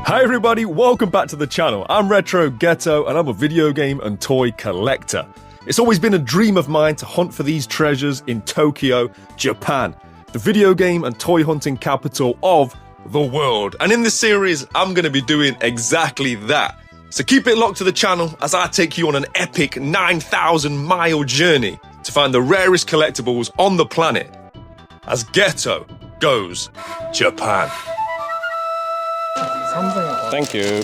Hi everybody, welcome back to the channel. I'm Retro Ghetto and I'm a video game and toy collector. It's always been a dream of mine to hunt for these treasures in Tokyo, Japan, the video game and toy hunting capital of the world. And in this series, I'm going to be doing exactly that. So keep it locked to the channel as I take you on an epic 9,000-mile journey to find the rarest collectibles on the planet as Ghetto goes Japan. Thank you.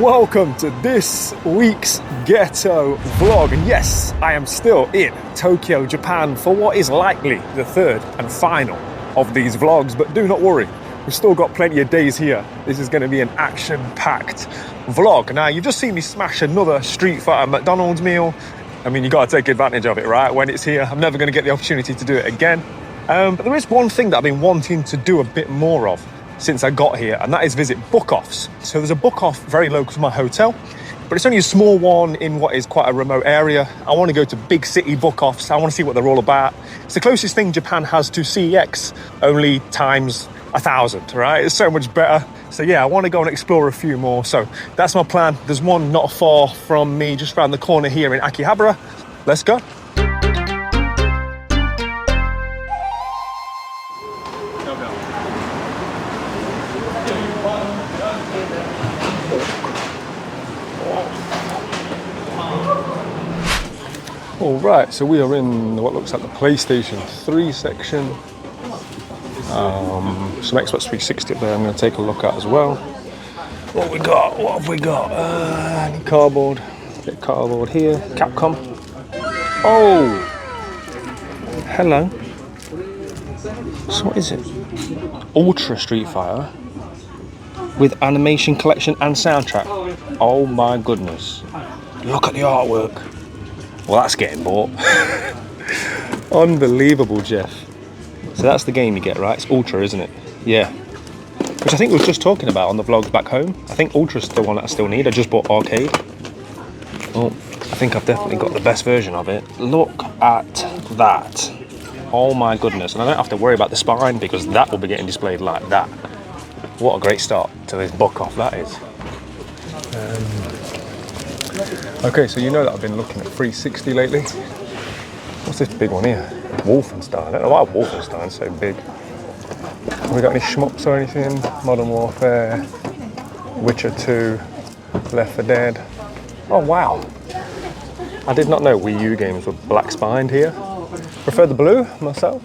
Welcome to this week's Ghetto vlog, and yes, I am still in Tokyo, Japan for what is likely the third and final of these vlogs, but do not worry, we've still got plenty of days here. This is going to be an action-packed vlog. Now, you've just seen me smash another Street Fighter McDonald's meal. I mean, you got to take advantage of it, right? When it's here, I'm never going to get the opportunity to do it again. But there is one thing that I've been wanting to do a bit more of since I got here, and that is visit book-offs. So there's a book-off very local to my hotel, but it's only a small one in what is quite a remote area. I want to go to big city book-offs. I want to see what they're all about. It's the closest thing Japan has to CEX, only times 1,000, right? It's so much better. So yeah, I want to go and explore a few more. So that's my plan. There's one not far from me, just around the corner here in Akihabara. Let's go. All right, so we are in what looks like the PlayStation 3 section. Some Xbox 360 up there I'm going to take a look at as well. What we got? What have we got? Any cardboard? Bit of cardboard here. Capcom. Oh! Hello. So what is it? Ultra Street Fighter with animation collection and soundtrack. Oh my goodness. Look at the artwork. Well, that's getting bought. Unbelievable, Jeff. So that's the game you get, right? It's Ultra, isn't it? Yeah. Which I think we were just talking about on the vlogs back home. I think Ultra's the one that I still need. I just bought Arcade. Oh, I think I've definitely got the best version of it. Look at that. Oh my goodness. And I don't have to worry about the spine because that will be getting displayed like that. What a great start to this book off that is. Okay, so you know that I've been looking at 360 lately. What's this big one here? Wolfenstein. I don't know why Wolfenstein's so big. Have we got any shmups or anything? Modern Warfare, Witcher 2, Left 4 Dead. Oh wow. I did not know Wii U games were black spined here. Prefer the blue myself.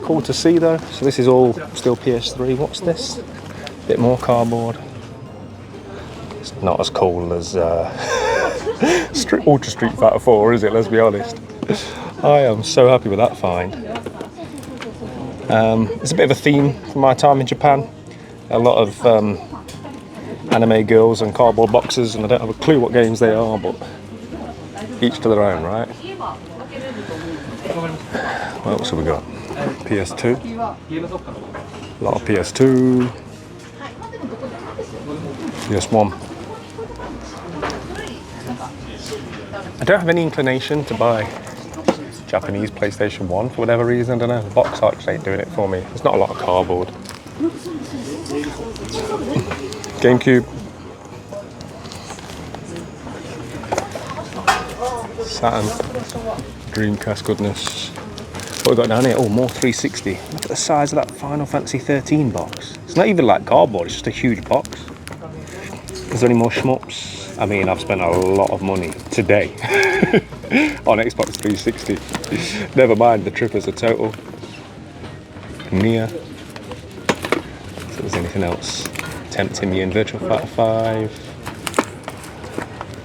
Cool to see though. So this is all still PS3. What's this? Bit more cardboard. It's not as cool as Ultra Street Fighter 4, is it? Let's be honest. I am so happy with that find. It's a bit of a theme from my time in Japan. A lot of anime girls and cardboard boxes, and I don't have a clue what games they are, but each to their own, right? What else have we got? PS2. A lot of PS2. PS1. I don't have any inclination to buy Japanese PlayStation 1 for whatever reason. I don't know, the box art just ain't doing it for me. There's not a lot of cardboard. GameCube. Saturn. Dreamcast goodness. What have we got down here? Oh, more 360. Look at the size of that Final Fantasy 13 box. It's not even like cardboard, it's just a huge box. Is there any more shmups? I mean, I've spent a lot of money today on Xbox 360. Never mind the trip as a total. Near. If there's anything else tempting me in Virtual Fighter 5.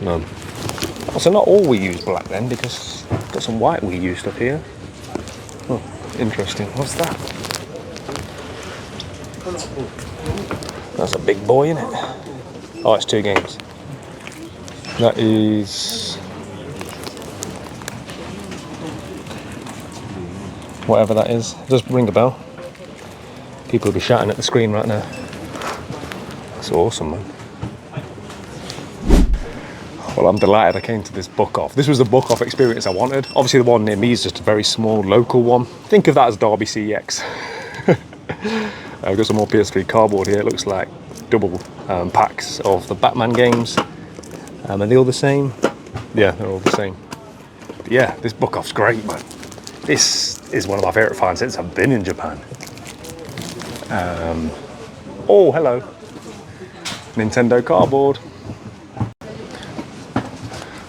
None. So not all Wii U's black then, because I've got some white Wii U stuff here. Oh, interesting. What's that? That's a big boy, isn't it? Oh, it's 2 games. That is... whatever that is. Just ring a bell. People will be shouting at the screen right now. That's awesome, man. Well, I'm delighted I came to this book off. This was the book off experience I wanted. Obviously the one near me is just a very small local one. Think of that as Derby CEX. I've got some more PS3 cardboard here. It looks like double packs of the Batman games. Are they all the same? Yeah, they're all the same. But yeah, this book off's great, man. This is one of my favourite finds since I've been in Japan. Oh, hello. Nintendo cardboard.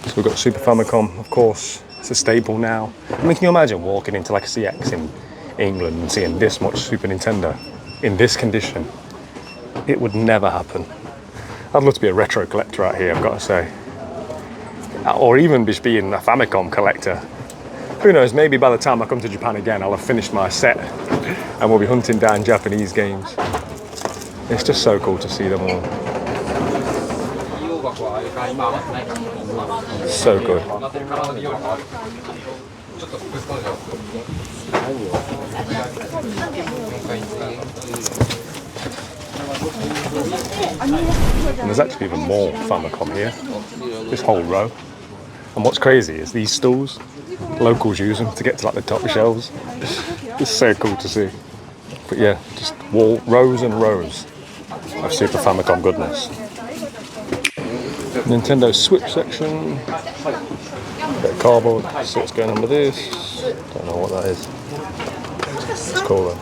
So we've got Super Famicom, of course. It's a staple now. I mean, can you imagine walking into like a CX in England and seeing this much Super Nintendo in this condition? It would never happen. I'd love to be a retro collector out here, I've got to say. Or even just being a Famicom collector. Who knows, maybe by the time I come to Japan again, I'll have finished my set and we'll be hunting down Japanese games. It's just so cool to see them all. So good. And there's actually even more Famicom here. This whole row. And what's crazy is these stools, locals use them to get to like the top shelves. It's so cool to see. But yeah, just rows and rows of Super Famicom goodness. Nintendo Switch section. Bit of cardboard. See what's going on with this. Don't know what that is. It's cool though.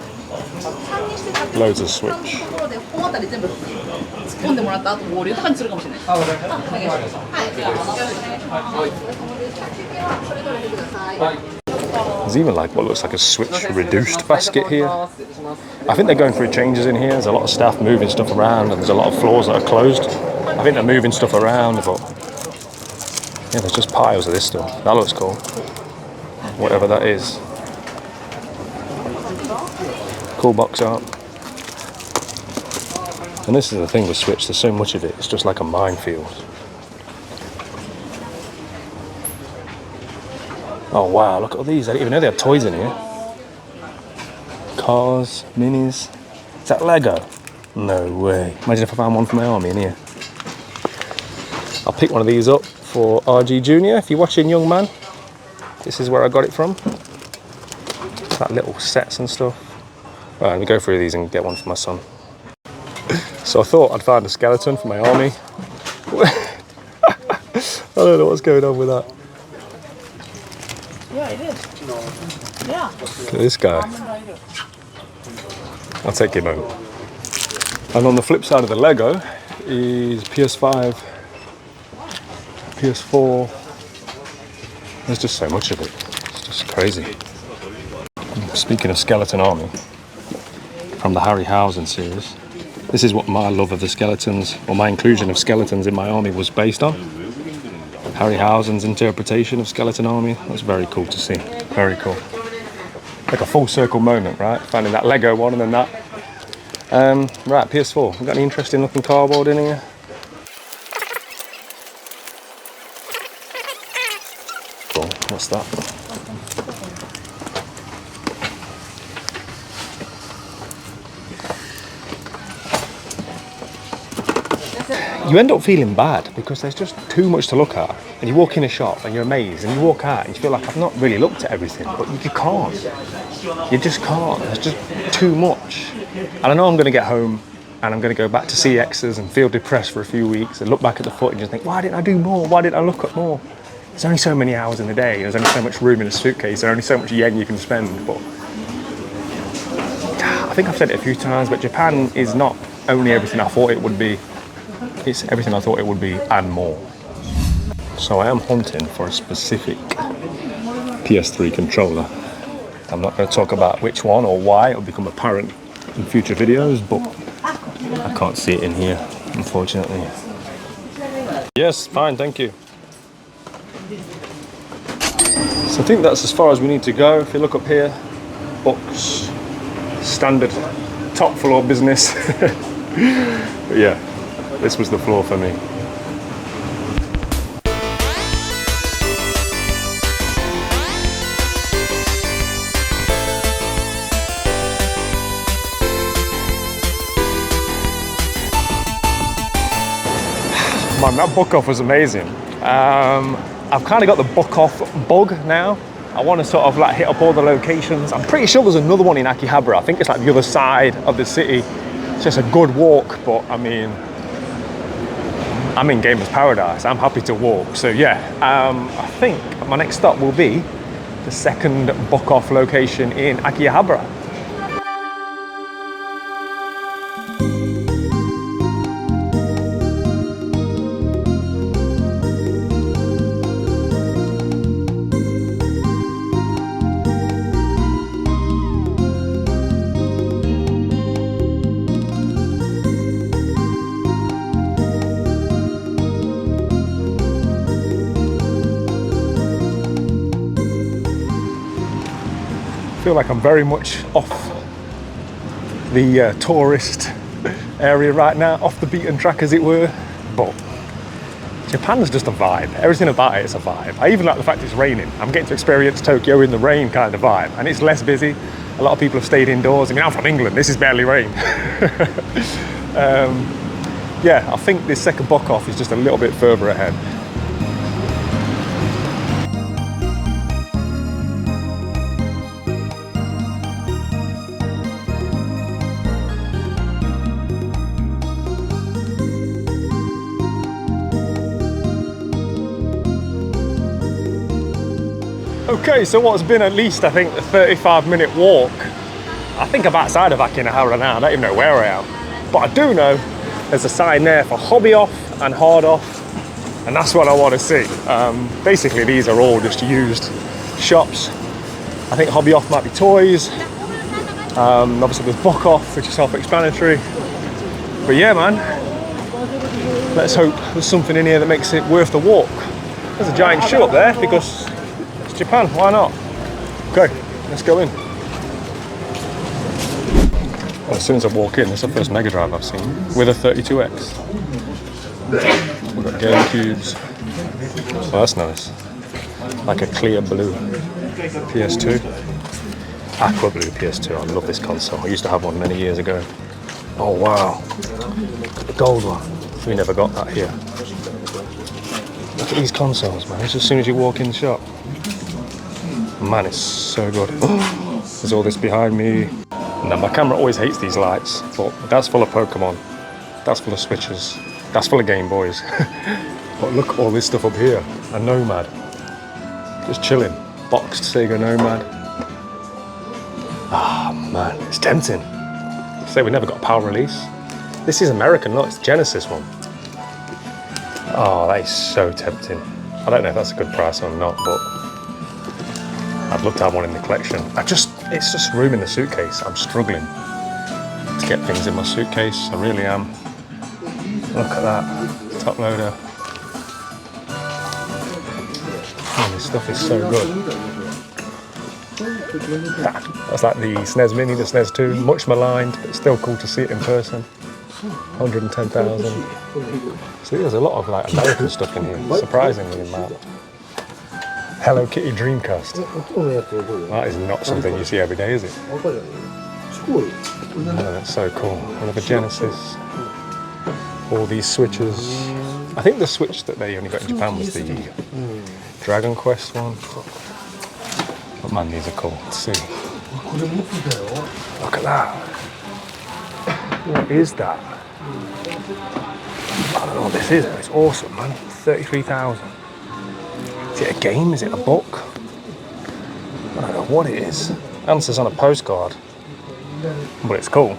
Loads of Switch. There's even like what looks like a Switch reduced basket here. I think they're going through changes in here. There's a lot of staff moving stuff around and there's a lot of floors that are closed. I think they're moving stuff around, but yeah, there's just piles of this stuff. That looks cool. Whatever that is. Cool box art. And this is the thing with Switch, there's so much of it, it's just like a minefield. Oh wow, look at all these. I didn't even know they had toys in here. Cars, minis. Is that Lego? No way. Imagine if I found one for my army in here. I'll pick one of these up for RG Junior. If you're watching, young man, this is where I got it from. It's like little sets and stuff. Right, let me go through these and get one for my son. So I thought I'd find a skeleton for my army. I don't know what's going on with that. Yeah, it is. Yeah. Look at this guy. I'll take him home. And on the flip side of the Lego is PS5, PS4. There's just so much of it. It's just crazy. Speaking of skeleton army, from the Harryhausen series, this is what my love of the skeletons, or my inclusion of skeletons in my army was based on. Harryhausen's interpretation of skeleton army. That's very cool to see. Very cool. Like a full circle moment, right? Finding that Lego one and then that. Right, PS4. We got any interesting looking cardboard in here? Cool. What's that? You end up feeling bad because there's just too much to look at. And you walk in a shop and you're amazed, and you walk out and you feel like I've not really looked at everything, but you can't. You just can't. There's just too much. And I know I'm going to get home and I'm going to go back to CXs and feel depressed for a few weeks and look back at the footage and think, why didn't I do more? Why didn't I look at more? There's only so many hours in the day. There's only so much room in a suitcase. There's only so much yen you can spend. But I think I've said it a few times, but Japan is not only everything I thought it would be. It's everything I thought it would be and more. So I am hunting for a specific PS3 controller. I'm not going to talk about which one or why. It'll become apparent in future videos, but I can't see it in here, unfortunately. Yes, fine, thank you. So I think that's as far as we need to go. If you look up here, books, standard top floor business. But yeah, this was the floor for me. Man, that book off was amazing. I've kind of got the book off bug now. I want to sort of like hit up all the locations. I'm pretty sure there's another one in Akihabara. I think it's like the other side of the city. It's just a good walk, but I mean, I'm in Gamer's Paradise. I'm happy to walk. So yeah, I think my next stop will be the second book off location in Akihabara. I feel like I'm very much off the tourist area right now, off the beaten track as it were, but Japan's just a vibe. Everything about it is a vibe. I even like the fact it's raining. I'm getting to experience Tokyo in the rain kind of vibe, and it's less busy. A lot of people have stayed indoors. I mean, I'm from England, this is barely rain. Yeah, I think this second book off is just a little bit further ahead. Okay, so what's been at least, I think, a 35-minute walk. I think I'm outside of Akihabara now. I don't even know where I am. But I do know there's a sign there for hobby off and hard off. And that's what I want to see. Basically, these are all just used shops. I think hobby off might be toys. Obviously, there's book off, which is self-explanatory. But yeah, man, let's hope there's something in here that makes it worth the walk. There's a giant shoe up there because Japan, why not? Okay, let's go in. Well, as soon as I walk in, it's the first Mega Drive I've seen with a 32X. We've got Game Cubes. Oh, that's nice. Like a clear blue PS2. Aqua blue PS2. I love this console. I used to have one many years ago. Oh wow. Look at the gold one. We never got that here. Look at these consoles, man. It's as soon as you walk in the shop. Man, it's so good. There's all this behind me. Now, my camera always hates these lights, but that's full of Pokemon. That's full of Switches. That's full of Game Boys. But look at all this stuff up here. A Nomad. Just chilling. Boxed Sega Nomad. Ah, man, it's tempting. Say we never got a power release. This is American, look, it's the Genesis one. Oh, that is so tempting. I don't know if that's a good price or not, but I'd love to have one in the collection. It's just room in the suitcase. I'm struggling to get things in my suitcase. I really am. Look at that, top loader. Oh, this stuff is so good. That's like the SNES Mini, the SNES 2, much maligned, but still cool to see it in person. 110,000. See, there's a lot of like American stuff in here, surprisingly amount. Hello Kitty Dreamcast. That is not something you see every day, is it? Oh, that's so cool. Another Genesis. All these Switches. I think the Switch that they only got in Japan was the Dragon Quest one. But man, these are cool. Let's see. Look at that. What is that? I don't know what this is, but it's awesome, man. 33,000. Is it a game? Is it a book? I don't know what it is. Answers on a postcard. But it's cool.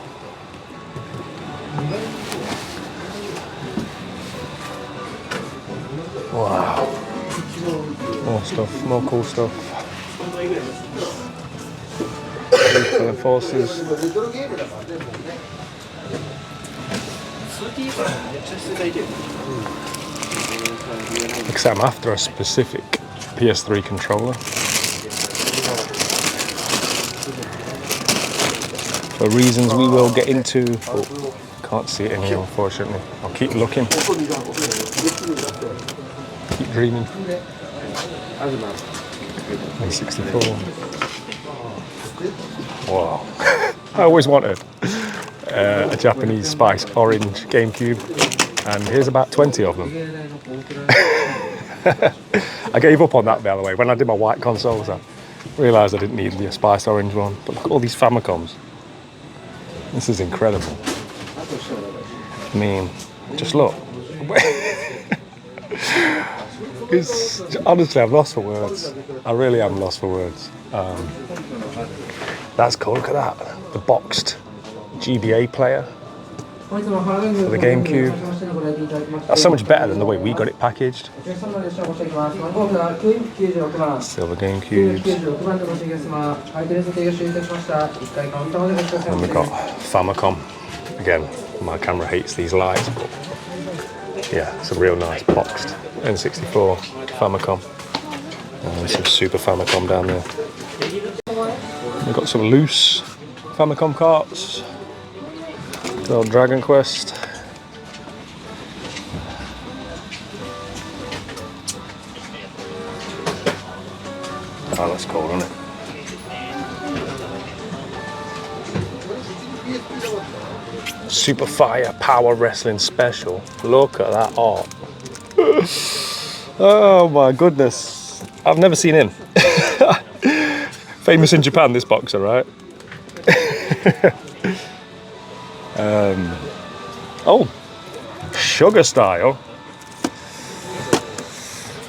Wow. More stuff, more cool stuff. Excellent Forces. Except I'm after a specific PS3 controller. For reasons we will get into. Oh, can't see it in here, unfortunately. I'll keep looking. Keep dreaming. 64. Wow. I always wanted a Japanese spiced orange GameCube, and here's about 20 of them. I gave up on that, by the way. When I did my white consoles, I realised I didn't need the spiced orange one. But look at all these Famicoms. This is incredible. I mean, just look. It's, honestly, I'm lost for words. I really am lost for words. That's cool, look at that. The boxed GBA player for the GameCube. That's so much better than the way we got it packaged. Silver GameCube. And we've got Famicom. Again, my camera hates these lights, but yeah, it's a real nice boxed N64 Famicom. And some Super Famicom down there. We've got some loose Famicom carts. Little Dragon Quest. Oh, that's cool, isn't it? Super Fire Power Wrestling Special. Look at that art. Oh my goodness. I've never seen him. Famous in Japan, this boxer, right? Oh, Sugar Style.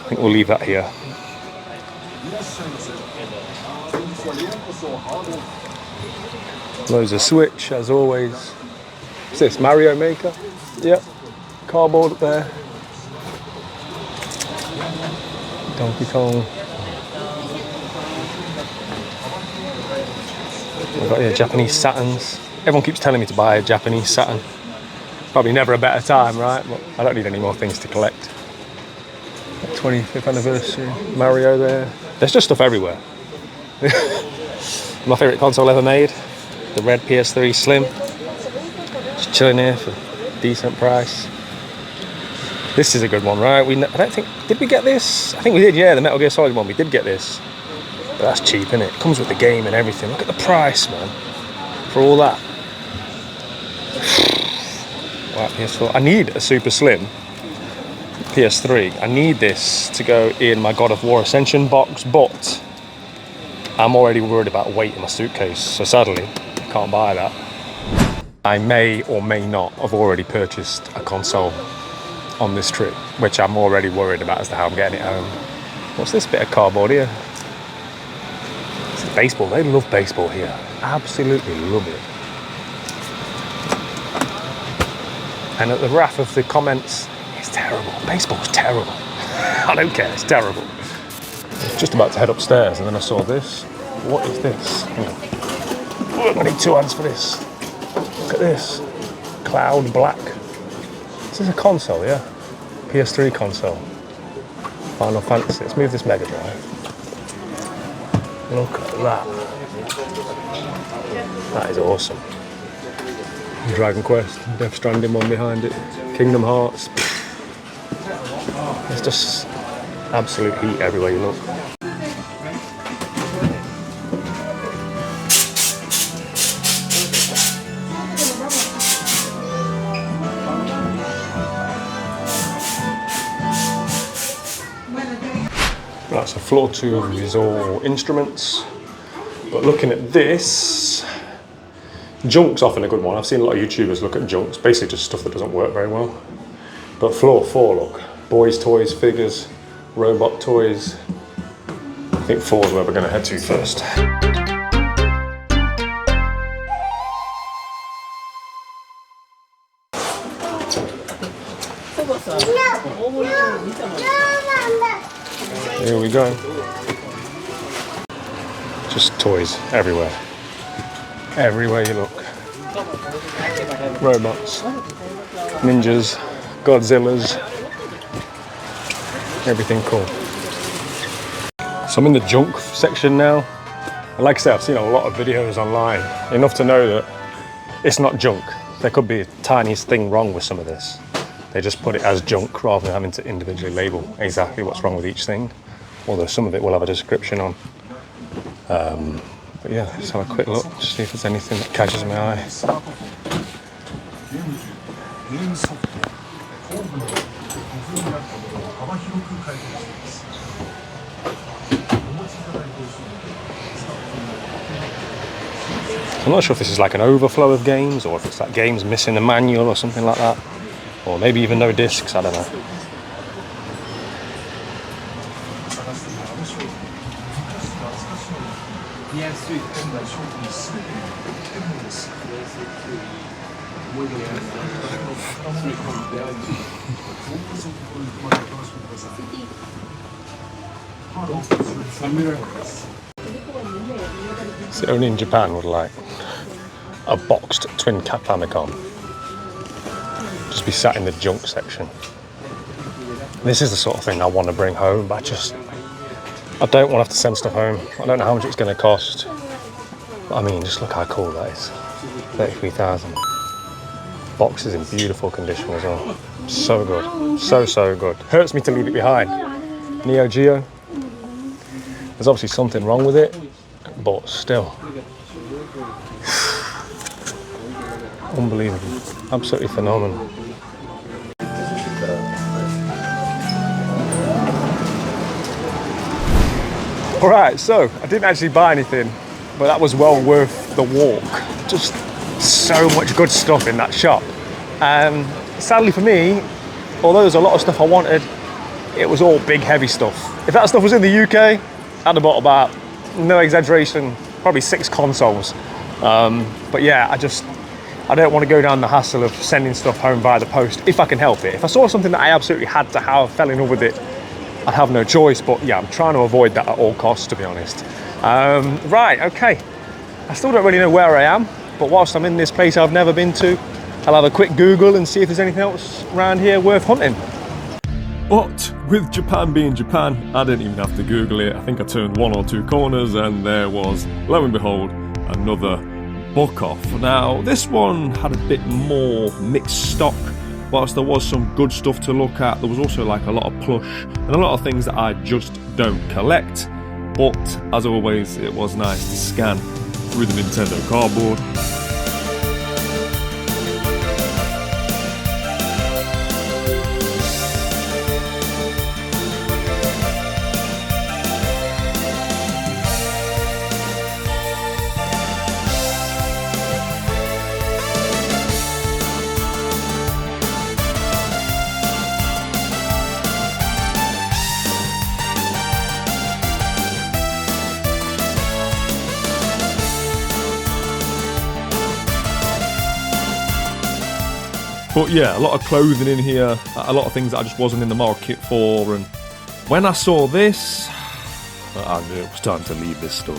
I think we'll leave that here. Loads of Switch, as always. What's this, Mario Maker? Yep, cardboard up there. Donkey Kong. We've got here Japanese Saturns. Everyone keeps telling me to buy a Japanese Saturn. Probably never a better time, right? But I don't need any more things to collect. 25th anniversary, Mario there. There's just stuff everywhere. My favourite console ever made, the red PS3 Slim. Just chilling here for a decent price. This is a good one, right? I don't think, did we get this? I think we did, yeah, the Metal Gear Solid one, we did get this. But that's cheap, isn't it? It comes with the game and everything. Look at the price, man, for all that. Wow, PS4. I need a super slim PS3. I need this to go in my God of War Ascension box, but I'm already worried about weight in my suitcase, so sadly, I can't buy that. I may or may not have already purchased a console on this trip, which I'm already worried about as to how I'm getting it home. What's this bit of cardboard here? It's baseball. They love baseball here. Absolutely love it. And at the wrath of the comments, it's terrible. Baseball's terrible. I don't care, it's terrible. I was just about to head upstairs and then I saw this. What is this? Hang on. I need two hands for this. Look at this. Cloud black. This is a console, yeah? PS3 console. Final Fantasy. Let's move this Mega Drive. Look at that. That is awesome. Dragon Quest, Death Stranding one behind it, Kingdom Hearts. There's just absolute heat everywhere you look. Right, so floor 2 is all instruments, but looking at this, junk's often a good one. I've seen a lot of YouTubers look at junks, basically just stuff that doesn't work very well. But floor 4, look, boys' toys, figures, robot toys. I think 4 is where we're going to head to first. Here we go. Just toys everywhere. everywhere you look. Robots, ninjas, Godzillas, everything cool. So I'm in the junk section now. And like I said, I've seen a lot of videos online, enough to know that it's not junk. There could be a tiniest thing wrong with some of this. They just put it as junk rather than having to individually label exactly what's wrong with each thing. Although some of it will have a description on. But yeah, let's have a quick look, just see if there's anything that catches my eye. I'm not sure if this is like an overflow of games or if it's like games missing a manual or something like that. Or maybe even no discs, I don't know. So only in Japan would like a boxed twin cap Famicom just be sat in the junk section. This is the sort of thing I want to bring home, but I don't want to have to send stuff home. I don't know how much it's going to cost. But I mean, just look how cool that is. 33,000. Box is in beautiful condition as well. So good. So good. Hurts me to leave it behind. Neo Geo. There's obviously something wrong with it, but still. Unbelievable. Absolutely phenomenal. Alright, so I didn't actually buy anything, but that was well worth the walk. Just so much good stuff in that shop. Sadly for me, although there's a lot of stuff I wanted, it was all big heavy stuff. If that stuff was in the UK, I'd have bought about, no exaggeration, probably 6 consoles. But yeah, I don't want to go down the hassle of sending stuff home via the post if I can help it. If I saw something that I absolutely had to have, fell in love with it, I'd have no choice. But yeah, I'm trying to avoid that at all costs, to be honest. Right, okay. I still don't really know where I am, but whilst I'm in this place I've never been to, I'll have a quick Google and see if there's anything else around here worth hunting. But with Japan being Japan, I didn't even have to Google it. I think I turned 1 or 2 corners and there was, lo and behold, another book off. Now, this one had a bit more mixed stock. Whilst there was some good stuff to look at, there was also like a lot of plush and a lot of things that I just don't collect. But as always, it was nice to scan through the Nintendo cardboard. But yeah, a lot of clothing in here, a lot of things that I just wasn't in the market for, and when I saw this, I knew it was time to leave this store.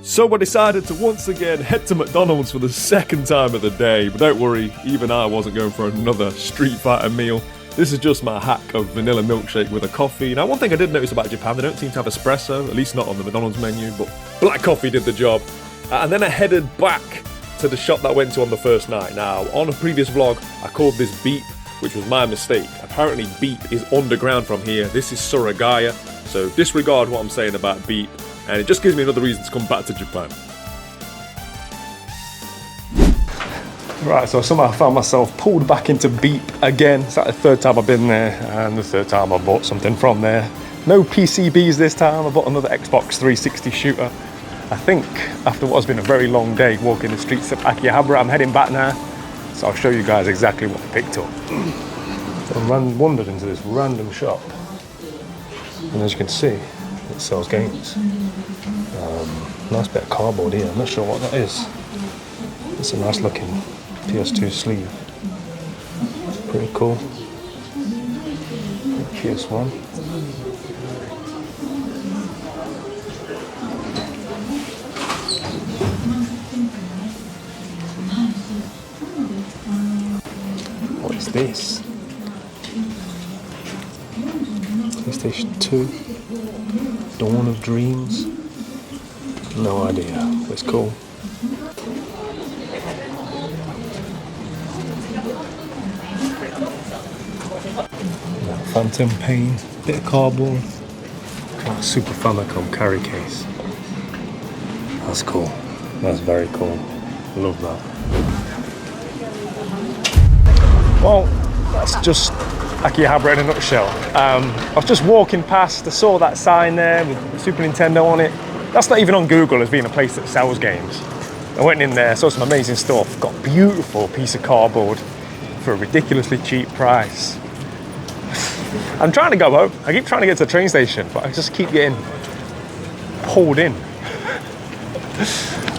So I decided to once again head to McDonald's for the second time of the day, but don't worry, even I wasn't going for another Street Fighter meal. This is just my hack of vanilla milkshake with a coffee. Now, one thing I did notice about Japan, they don't seem to have espresso, at least not on the McDonald's menu, but black coffee did the job. And then I headed back to the shop that I went to on the first night. Now, on a previous vlog, I called this Beep, which was my mistake. Apparently, Beep is underground from here. This is Suraya, so disregard what I'm saying about Beep, and it just gives me another reason to come back to Japan. Right, so somehow I found myself pulled back into Beep again. It's like the 3rd time I've been there, and the 3rd time I bought something from there. No PCBs this time, I bought another Xbox 360 shooter. I think after what has been a very long day walking the streets of Akihabara, I'm heading back now. So I'll show you guys exactly what I picked up. So I wandered into this random shop, and as you can see, it sells games. Nice bit of cardboard here, I'm not sure what that is. It's a nice looking PS2 sleeve. Pretty cool. previous one. What is this? PlayStation 2. Dawn of Dreams. No idea. It's cool. Phantom Pain, bit of cardboard. Super Famicom carry case. That's cool. That's very cool. Love that. Well, that's just Akihabara in a nutshell. I was just walking past, I saw that sign there with Super Nintendo on it. That's not even on Google as being a place that sells games. I went in there, saw some amazing stuff, got a beautiful piece of cardboard for a ridiculously cheap price. I'm trying to go home. I keep trying to get to the train station, but I just keep getting pulled in.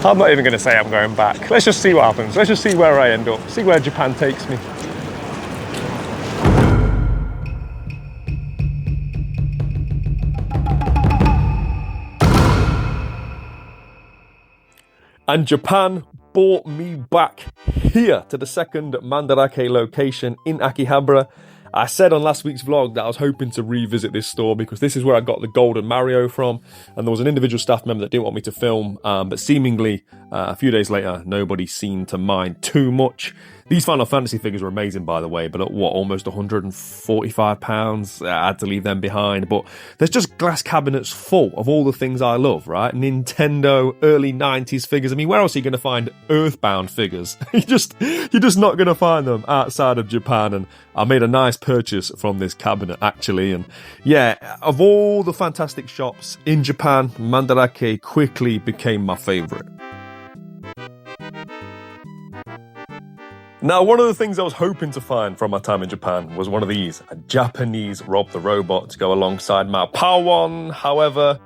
I'm not even going to say I'm going back. Let's just see what happens. Let's just see where I end up. See where Japan takes me. And Japan brought me back here to the second Mandarak location in Akihabara. I said on last week's vlog that I was hoping to revisit this store because this is where I got the golden Mario from, and there was an individual staff member that didn't want me to film, but seemingly a few days later nobody seemed to mind too much. These Final Fantasy figures were amazing, by the way, but at what, almost £145? I had to leave them behind. But there's just glass cabinets full of all the things I love, right? Nintendo, early 90s figures. I mean, where else are you going to find Earthbound figures? You're just not going to find them outside of Japan. And I made a nice purchase from this cabinet, actually. And yeah, of all the fantastic shops in Japan, Mandarak quickly became my favorite. Now, one of the things I was hoping to find from my time in Japan was one of these, a Japanese Rob the Robot to go alongside my Powon. However,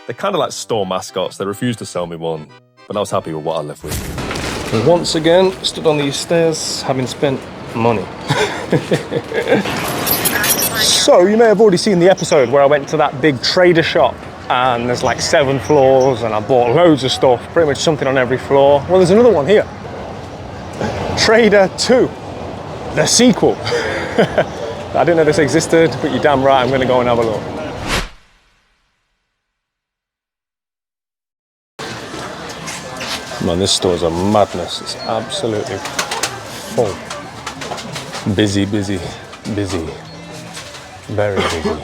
they're kind of like store mascots. They refused to sell me one, but I was happy with what I left with. And once again, stood on these stairs, having spent money. So, you may have already seen the episode where I went to that big trader shop, and there's like 7 floors, and I bought loads of stuff, pretty much something on every floor. Well, there's another one here. Trader 2, the sequel. I didn't know this existed, but you're damn right, I'm going to go and have a look. Man, this store's a madness. It's absolutely full. Busy, busy, busy. Very busy.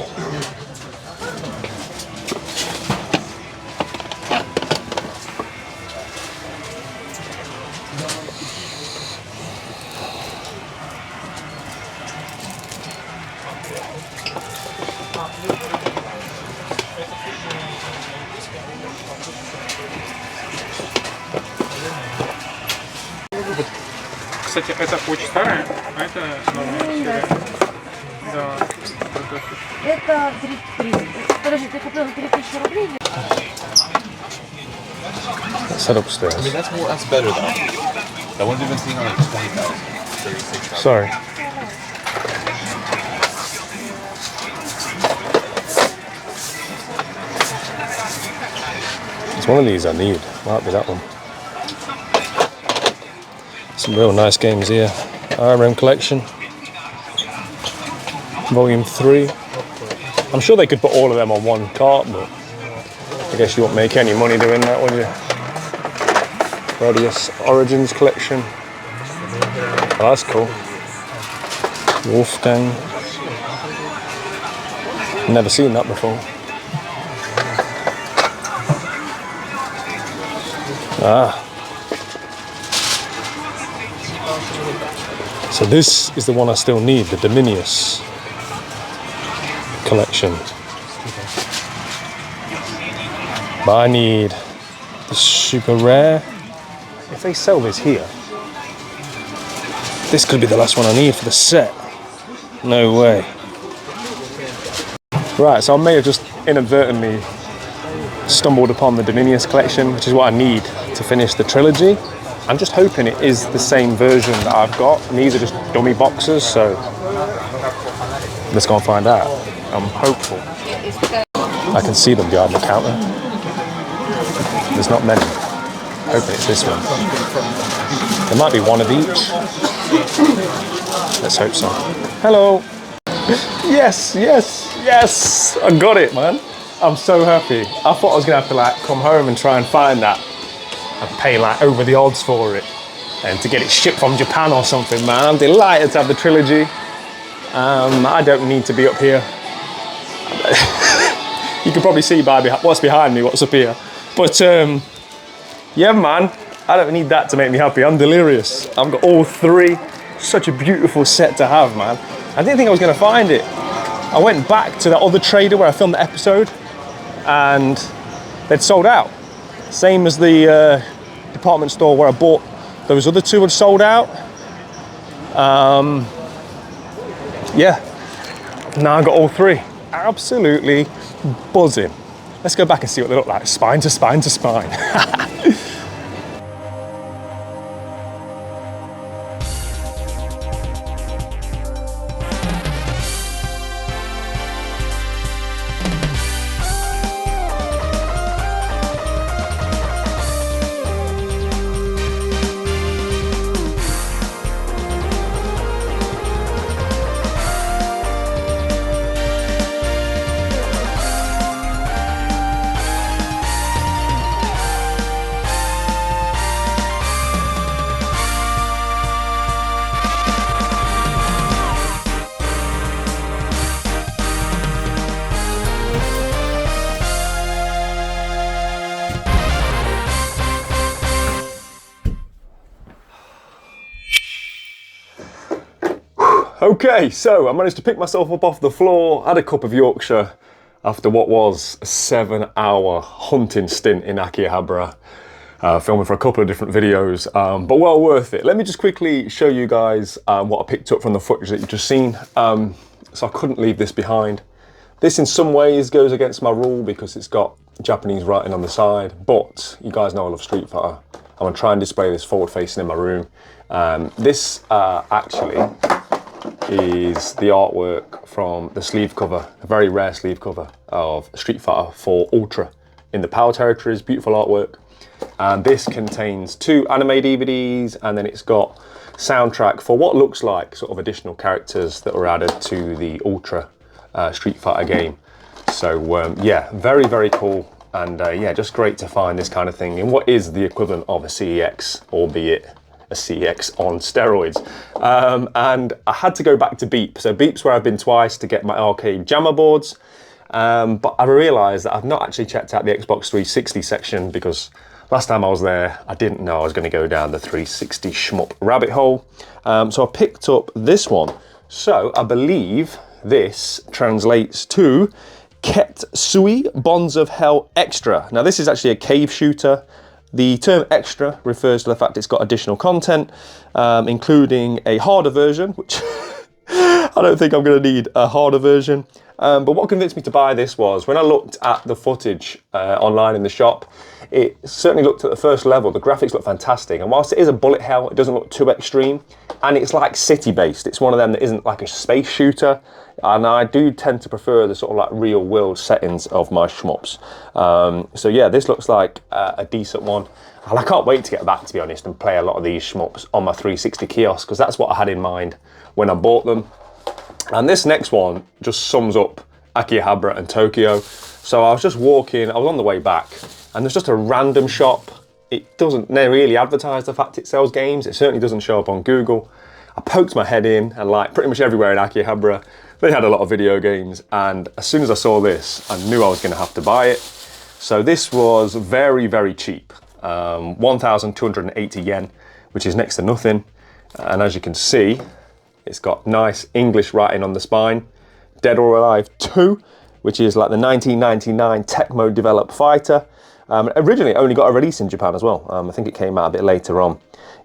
Кстати, это очень старая, а это новая серия. Да. Это 33. Подожди, ты купил за 3000 рублей? Set upstairs. I mean, that's better though. That one's even seeing on like 20,000, 36,000. Sorry. It's one of these I need. Might be that one. Some real nice games here. IRM Collection. Volume 3. I'm sure they could put all of them on one cart, but I guess you won't make any money doing that, would you? Radius Origins Collection. Oh, that's cool. Wolfgang. Never seen that before. Ah. So this is the one I still need, the Dominius collection. But I need the super rare. If they sell this here, this could be the last one I need for the set. No way. Right, so I may have just inadvertently stumbled upon the Dominius collection, which is what I need to finish the trilogy. I'm just hoping it is the same version that I've got, and these are just dummy boxes, so let's go and find out. I'm hopeful. I can see them behind the counter. There's not many. Hoping it's this one. There might be one of each. Let's hope so. Hello. Yes, yes, yes. I got it, man. I'm so happy. I thought I was gonna have to like come home and try and find that and pay like over the odds for it and to get it shipped from Japan or something, man. I'm delighted to have the trilogy. I don't need to be up here. You can probably see by what's behind me, what's up here. But yeah, man, I don't need that to make me happy. I'm delirious. I've got all three. Such a beautiful set to have, man. I didn't think I was gonna find it. I went back to that other trader where I filmed the episode and they'd sold out. Same as the department store where I bought those other two had sold out. Yeah, now I got all three. Absolutely buzzing. Let's go back and see what they look like, spine to spine to spine. Okay, so I managed to pick myself up off the floor, had a cup of Yorkshire after what was a 7-hour hunting stint in Akihabara, filming for a couple of different videos, but well worth it. Let me just quickly show you guys what I picked up from the footage that you've just seen. So I couldn't leave this behind. This in some ways goes against my rule because it's got Japanese writing on the side, but you guys know I love Street Fighter. I'm gonna try and display this forward facing in my room. This actually is the artwork from the sleeve cover, a very rare sleeve cover of Street Fighter 4 Ultra in the Power Territories, beautiful artwork. And this contains 2 anime DVDs, and then it's got soundtrack for what looks like sort of additional characters that were added to the Ultra Street Fighter game. So yeah, very, very cool. And yeah, just great to find this kind of thing in what is the equivalent of a CEX, albeit a CEX on steroids. And I had to go back to Beep. So Beep's where I've been twice to get my arcade jammer boards. But I realised that I've not actually checked out the Xbox 360 section because last time I was there, I didn't know I was going to go down the 360 shmup rabbit hole. So I picked up this one. So I believe this translates to Ketsui Bonds of Hell Extra. Now this is actually a cave shooter. The term extra refers to the fact it's got additional content, including a harder version, which I don't think I'm going to need a harder version. But what convinced me to buy this was when I looked at the footage online in the shop, it certainly looked at the first level. The graphics look fantastic. And whilst it is a bullet hell, it doesn't look too extreme. And it's like city based. It's one of them that isn't like a space shooter. And I do tend to prefer the sort of like real world settings of my shmups. So yeah, this looks like a decent one. And I can't wait to get back, to be honest, and play a lot of these shmups on my 360 kiosk, because that's what I had in mind when I bought them. And this next one just sums up Akihabara and Tokyo. So I was just walking, I was on the way back, and there's just a random shop. It doesn't really advertise the fact it sells games. It certainly doesn't show up on Google. I poked my head in, and like pretty much everywhere in Akihabara, they had a lot of video games. And as soon as I saw this, I knew I was going to have to buy it. So this was very, very cheap. 1,280 yen, which is next to nothing. And as you can see, it's got nice English writing on the spine. Dead or Alive 2, which is like the 1999 Tecmo developed fighter. Originally only got a release in Japan as well. I think it came out a bit later on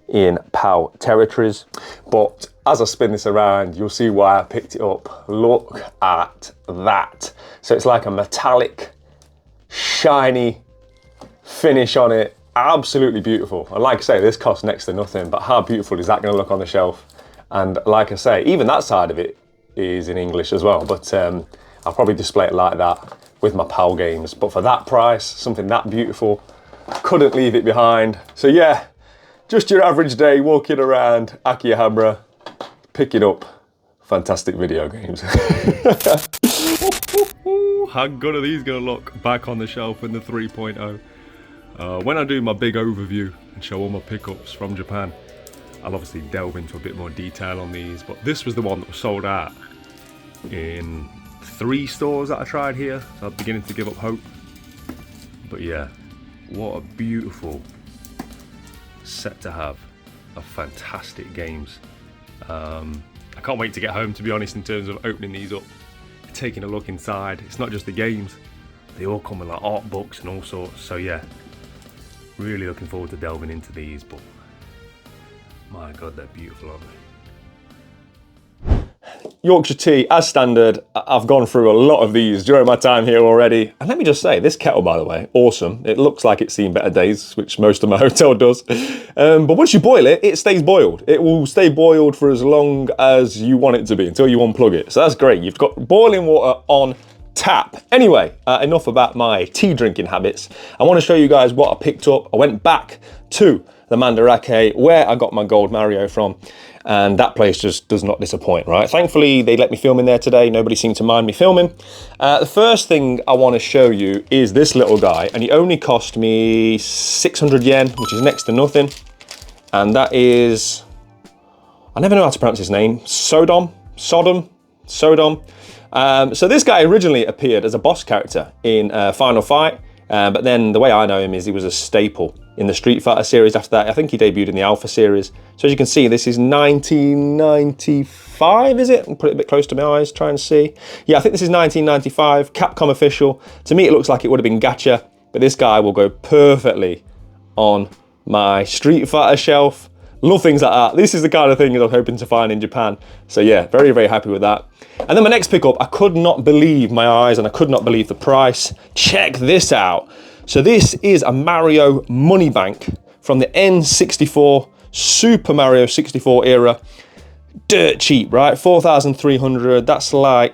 in PAL territories. But as I spin this around, you'll see why I picked it up. Look at that. So it's like a metallic, shiny finish on it. Absolutely beautiful. And like I say, this costs next to nothing, but how beautiful is that going to look on the shelf? And like I say, even that side of it is in English as well. But I'll probably display it like that with my PAL games. But for that price, something that beautiful, couldn't leave it behind. So yeah, just your average day walking around Akihabara, picking up fantastic video games. How good are these gonna look back on the shelf in the 3.0? When I do my big overview and show all my pickups from Japan, I'll obviously delve into a bit more detail on these, but this was the one that was sold out in 3 stores that I tried here, so I'm beginning to give up hope. But yeah, what a beautiful set to have of fantastic games. I can't wait to get home, to be honest, in terms of opening these up, taking a look inside. It's not just the games, they all come with like art books and all sorts. So yeah, really looking forward to delving into these, but my god, they're beautiful, aren't they? Yorkshire tea, as standard. I've gone through a lot of these during my time here already. And let me just say, this kettle, by the way, awesome. It looks like it's seen better days, which most of my hotel does. But once you boil it, it stays boiled. It will stay boiled for as long as you want it to be, until you unplug it. So that's great. You've got boiling water on tap. Anyway, enough about my tea drinking habits. I want to show you guys what I picked up. I went back to the Mandarak, where I got my gold Mario from, and that place just does not disappoint, right? Thankfully, they let me film in there today. Nobody seemed to mind me filming. The first thing I want to show you is this little guy, and he only cost me 600 yen, which is next to nothing. And that is, I never know how to pronounce his name, Sodom. So this guy originally appeared as a boss character in Final Fight, but then the way I know him is he was a staple in the Street Fighter series after that. I think he debuted in the Alpha series. So as you can see, this is 1995, is it? I'll put it a bit close to my eyes, try and see. Yeah, I think this is 1995, Capcom official. To me, it looks like it would have been gacha, but this guy will go perfectly on my Street Fighter shelf. Love things like that. This is the kind of thing I'm hoping to find in Japan. So yeah, very, very happy with that. And then my next pickup, I could not believe my eyes and I could not believe the price. Check this out. So this is a Mario money bank from the N64, Super Mario 64 era. Dirt cheap, right? 4,300, that's like,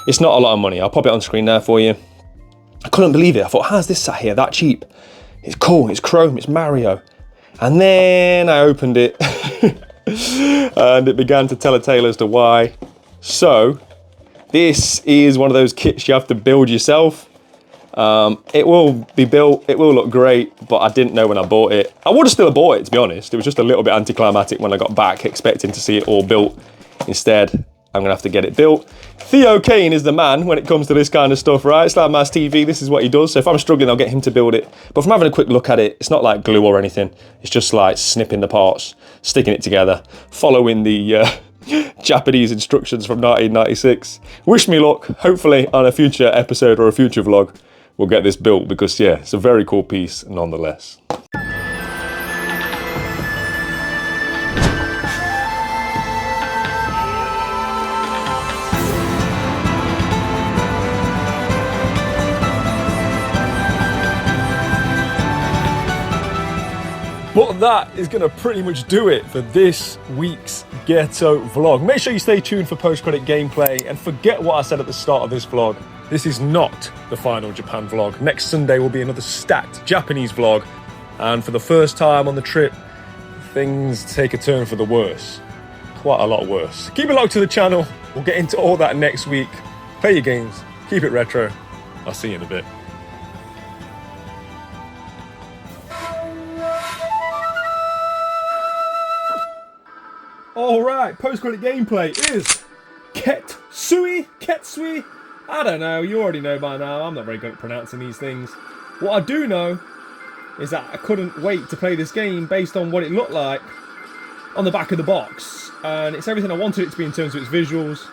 it's not a lot of money. I'll pop it on screen there for you. I couldn't believe it. I thought, how's this sat here that cheap? It's cool, it's chrome, it's Mario. And then I opened it and it began to tell a tale as to why. So this is one of those kits you have to build yourself. It will be built, it will look great, but I didn't know when I bought it. I would have still bought it, to be honest. It was just a little bit anticlimactic when I got back, expecting to see it all built. Instead, I'm gonna have to get it built. Theo Kane is the man when it comes to this kind of stuff, right? Slam Mass TV, this is what he does. So if I'm struggling, I'll get him to build it. But from having a quick look at it, it's not like glue or anything. It's just like snipping the parts, sticking it together, following the Japanese instructions from 1996. Wish me luck. Hopefully on a future episode or a future vlog, we'll get this built, because yeah, it's a very cool piece nonetheless. But that is going to pretty much do it for this week's Ghetto vlog. Make sure you stay tuned for post-credit gameplay, and forget what I said at the start of this vlog. This is not the final Japan vlog. Next Sunday will be another stacked Japanese vlog, and for the first time on the trip, things take a turn for the worse. Quite a lot worse. Keep it locked to the channel. We'll get into all that next week. Play your games, keep it retro. I'll see you in a bit. Alright, post-credit gameplay is Ketsui? I don't know, you already know by now, I'm not very good at pronouncing these things. What I do know is that I couldn't wait to play this game based on what it looked like on the back of the box. And it's everything I wanted it to be in terms of its visuals.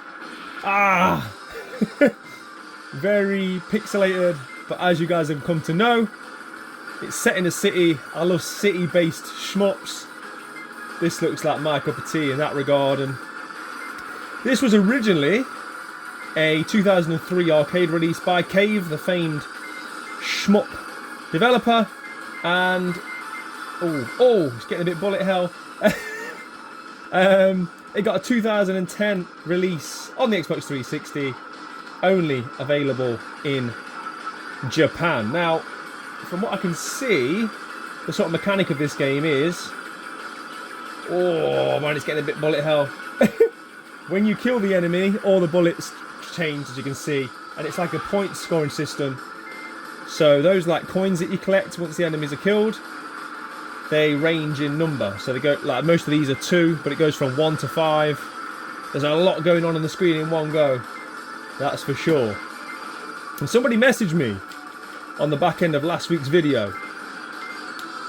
Very pixelated, but as you guys have come to know, it's set in a city. I love city-based shmups. This looks like my cup of tea in that regard. And this was originally a 2003 arcade release by Cave, the famed shmup developer. And it's getting a bit bullet hell. It got a 2010 release on the Xbox 360. only available in Japan. Now, from what I can see, the sort of mechanic of this game is... Oh man, it's getting a bit bullet hell. When you kill the enemy, all the bullets change, as you can see, and it's like a point scoring system. So those like coins that you collect once the enemies are killed, they range in number. So they go, like most of these are 2, but it goes from 1 to 5. There's a lot going on the screen in one go, that's for sure. And somebody messaged me on the back end of last week's video,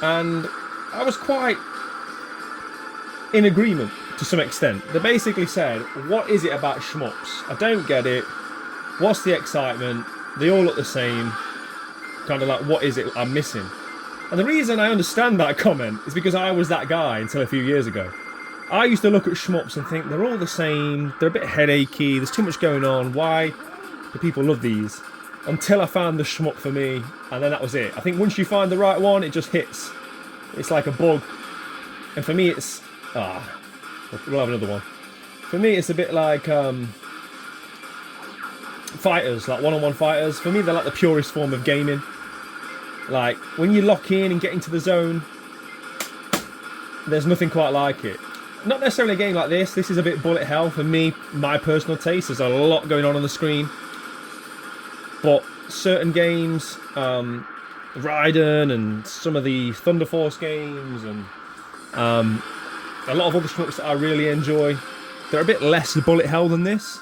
and I was quite in agreement to some extent. They basically said, what is it about shmups? I don't get it. What's the excitement? They all look the same. Kind of like, what is it I'm missing? And the reason I understand that comment is because I was that guy until a few years ago. I used to look at shmups and think, they're all the same, they're a bit headachy, there's too much going on, why do people love these? Until I found the shmup for me, and then that was it. I think once you find the right one, it just hits. It's like a bug. And for me it's... we'll have another one. For me it's a bit like fighters, like one-on-one fighters. For me they're like the purest form of gaming. Like, when you lock in and get into the zone, there's nothing quite like it. Not necessarily a game like this. This is a bit bullet hell for me, my personal taste. There's a lot going on the screen. But certain games, Raiden and some of the Thunder Force games and a lot of other shmups that I really enjoy, they're a bit less bullet hell than this.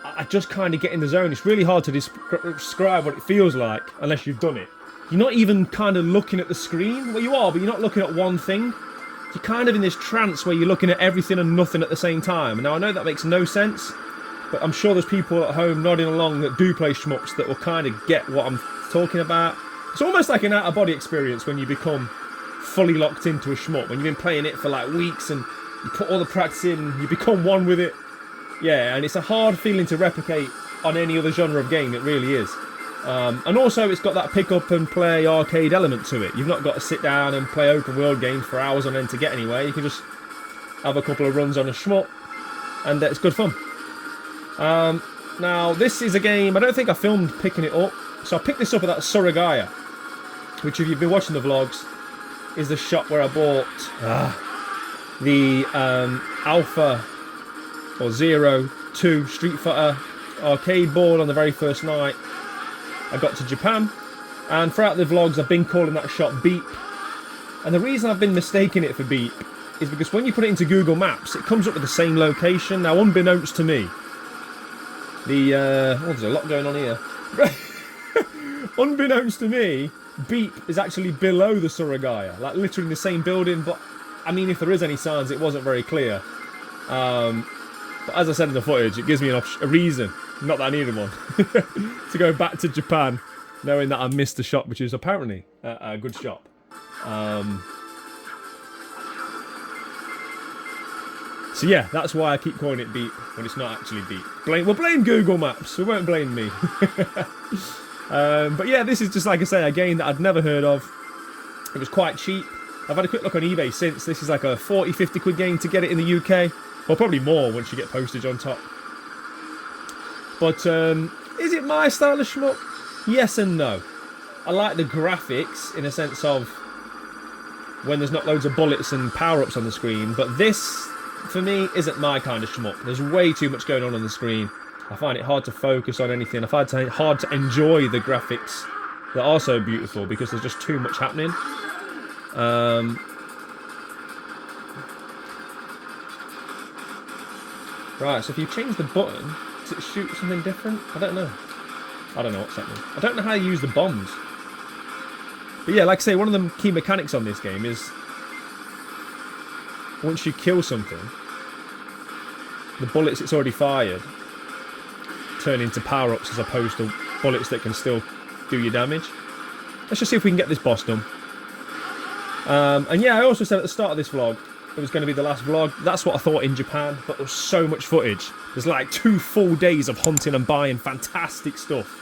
I just kind of get in the zone. It's really hard to describe what it feels like unless you've done it. You're not even kind of looking at the screen. Well, you are, but you're not looking at one thing. You're kind of in this trance where you're looking at everything and nothing at the same time. Now, I know that makes no sense, but I'm sure there's people at home nodding along that do play shmups that will kind of get what I'm talking about. It's almost like an out-of-body experience when you become fully locked into a shmup. When you've been playing it for like weeks and you put all the practice in, you become one with it. Yeah, and it's a hard feeling to replicate on any other genre of game, it really is. And also it's got that pick up and play arcade element to it. You've not got to sit down and play open world games for hours on end to get anywhere. You can just have a couple of runs on a shmup and it's good fun. Now this is a game, I don't think I filmed picking it up, so I picked this up at that Suraya, which if you've been watching the vlogs is the shop where I bought the Alpha or 02 Street Fighter arcade board on the very first night I got to Japan, and throughout the vlogs I've been calling that shop Beep, and the reason I've been mistaking it for Beep is because when you put it into Google Maps it comes up with the same location. Now unbeknownst to me, there's a lot going on here. Unbeknownst to me, Beep is actually below the Suraya, like literally in the same building, but I mean if there is any signs it wasn't very clear. But as I said in the footage, it gives me a reason, not that I needed one, to go back to Japan, knowing that I missed the shop, which is apparently a good shop. So yeah, that's why I keep calling it Beep when it's not actually Beep. We'll blame Google Maps, we won't blame me. But yeah, this is just, like I say, a game that I'd never heard of. It was quite cheap. I've had a quick look on eBay since. This is like a 40-50 quid game to get it in the UK. Well, probably more once you get postage on top. But is it my style of shmup? Yes and no. I like the graphics in a sense of when there's not loads of bullets and power-ups on the screen, but this, for me, isn't my kind of shmup. There's way too much going on the screen. I find it hard to focus on anything. I find it hard to enjoy the graphics that are so beautiful because there's just too much happening. Right, so if you change the button, does it shoot something different? I don't know. I don't know what's happening. I don't know how you use the bombs. But yeah, like I say, one of the key mechanics on this game is once you kill something, the bullets it's already fired turn into power-ups as opposed to bullets that can still do your damage. Let's just see if we can get this boss done. And yeah, I also said at the start of this vlog, it was going to be the last vlog. That's what I thought in Japan, but there was so much footage. There's like 2 full days of hunting and buying fantastic stuff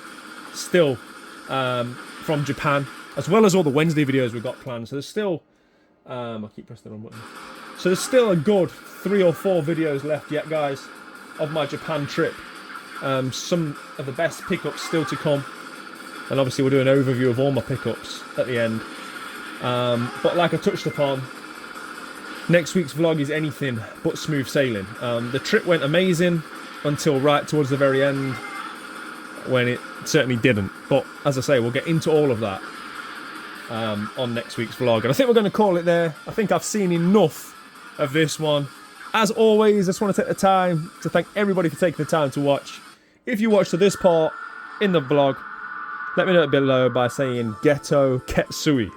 still from Japan, as well as all the Wednesday videos we've got planned. So there's still, I keep pressing the wrong button. So there's still a good 3 or 4 videos left yet, guys, of my Japan trip. some of the best pickups still to come. And obviously we'll do an overview of all my pickups at the end. But like I touched upon, next week's vlog is anything but smooth sailing. The trip went amazing until right towards the very end, when it certainly didn't. But as I say, we'll get into all of that on next week's vlog. And I think we're going to call it there. I think I've seen enough of this one. As always, I just want to take the time to thank everybody for taking the time to watch. If you watched to this part in the vlog, let me know below by saying Ghetto Ketsui.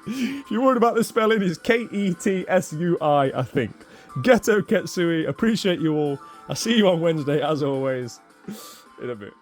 If you're worried about the spelling, it's K-E-T-S-U-I, I think. Ghetto Ketsui. Appreciate you all. I'll see you on Wednesday, as always. In a bit.